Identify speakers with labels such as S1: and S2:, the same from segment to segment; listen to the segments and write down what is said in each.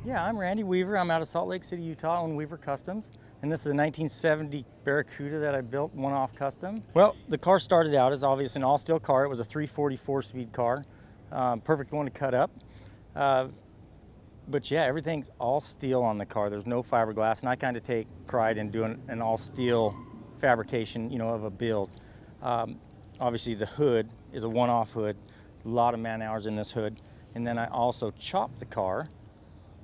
S1: Yeah, I'm Randy Weaver. I'm out of Salt Lake City, Utah, on Weaver Customs. And this is a 1970 Barracuda that I built, one-off custom. Well, the car started out as obviously an all-steel car. It was a 344 speed car. Perfect one to cut up. But yeah, everything's all steel on the car. There's no fiberglass, and I kind of take pride in doing an all-steel fabrication, you know, of a build. Obviously, the hood is a one-off hood. A lot of man-hours in this hood. And then I also chopped the car,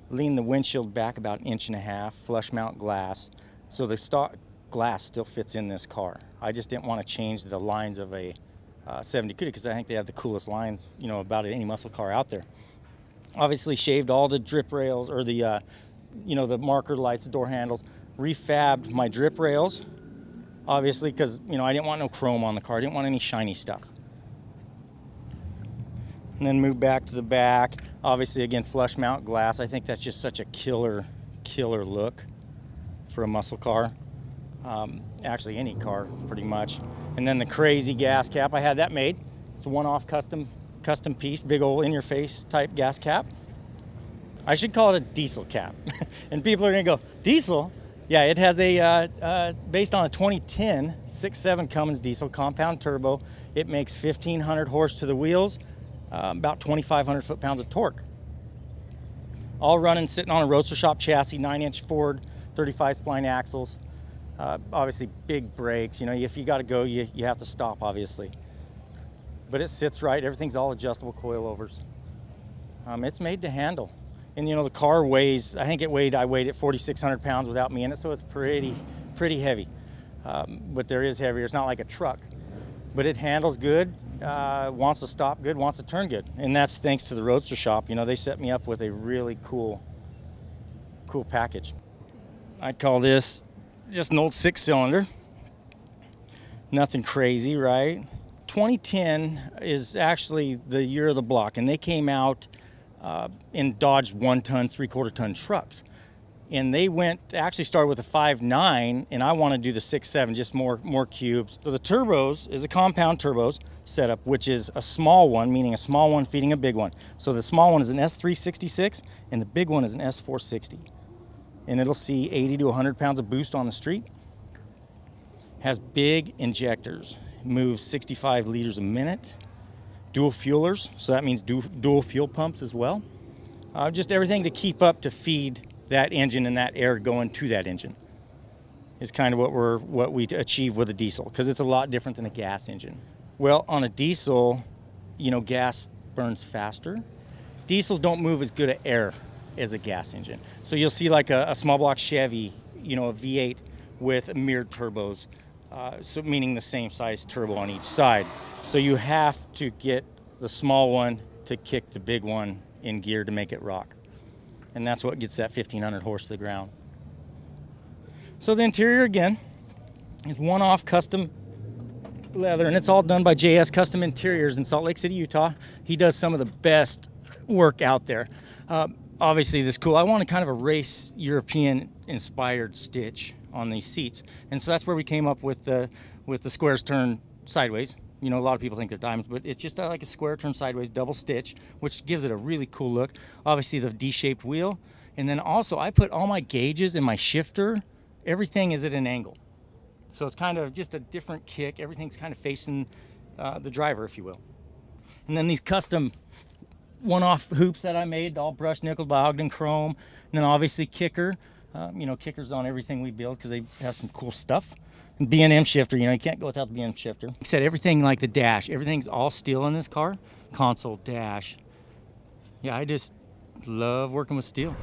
S1: leaned the windshield back about 1.5 inches, flush mount glass, so the stock glass still fits in this car. I just didn't want to change the lines of a 70 Cuda because I think they have the coolest lines, you know, about any muscle car out there. Obviously shaved all the drip rails, or the, you know, the marker lights, door handles, refabbed my drip rails, obviously, because, you know, I didn't want no chrome on the car. I didn't want any shiny stuff. And then move back to the back. Obviously, again, flush mount glass. I think that's just such a killer look for a muscle car. Actually, any car, pretty much. And then the crazy gas cap. I had that made. It's a one-off custom piece, big old in-your-face type gas cap. I should call it a diesel cap. And people are gonna go, diesel? Yeah, it has a, based on a 2010 6.7 Cummins diesel compound turbo. It makes 1,500 horse to the wheels, about 2,500 foot-pounds of torque. All running, sitting on a roadster shop chassis, 9-inch Ford, 35 spline axles. Obviously big brakes, you know, if you gotta go, you have to stop, obviously. But it sits right, everything's all adjustable coilovers. It's made to handle. And you know, the car weighs, I weighed it 4,600 pounds without me in it, so it's pretty heavy. But there is heavier, it's not like a truck. But it handles good, wants to stop good, wants to turn good. And that's thanks to the roadster shop. You know, they set me up with a really cool package. I'd call this just an old 6-cylinder. Nothing crazy, right? 2010 is actually the year of the block, and they came out in Dodge 1-ton, 3/4 ton trucks. And they actually started with a 5.9, and I want to do the 6.7, just more cubes. So the turbos is a compound turbos setup, which is a small one, meaning a small one feeding a big one. So the small one is an S366, and the big one is an S460. And it'll see 80 to 100 pounds of boost on the street. Has big injectors. It moves 65 liters a minute. Dual fuelers, so that means dual fuel pumps as well. Just everything to keep up to feed that engine and that air going to that engine is kind of what we achieve with a diesel, because it's a lot different than a gas engine. Well, on a diesel, you know, gas burns faster. Diesels don't move as good at air as a gas engine. So you'll see like a small block Chevy, you know, a V8 with mirrored turbos, so meaning the same size turbo on each side. So you have to get the small one to kick the big one in gear to make it rock. And that's what gets that 1,500 horse to the ground. So the interior, again, is one-off custom leather, and it's all done by JS Custom Interiors in Salt Lake City, Utah. He does some of the best work out there. Obviously, this is cool. I want kind of a race European-inspired stitch on these seats, and so that's where we came up with the squares turned sideways. You know, a lot of people think they're diamonds, but it's just like a square turn sideways double stitch, which gives it a really cool look. Obviously, the D-shaped wheel. And then also, I put all my gauges in my shifter. Everything is at an angle. So it's kind of just a different kick. Everything's kind of facing the driver, if you will. And then these custom one-off hoops that I made, all brushed nickel by Ogden Chrome. And then obviously kicker. You know, kickers on everything we build because they have some cool stuff. And B&M shifter, you know, you can't go without the B&M shifter. Like I said, everything like the dash, everything's all steel in this car. Console, dash. Yeah, I just love working with steel.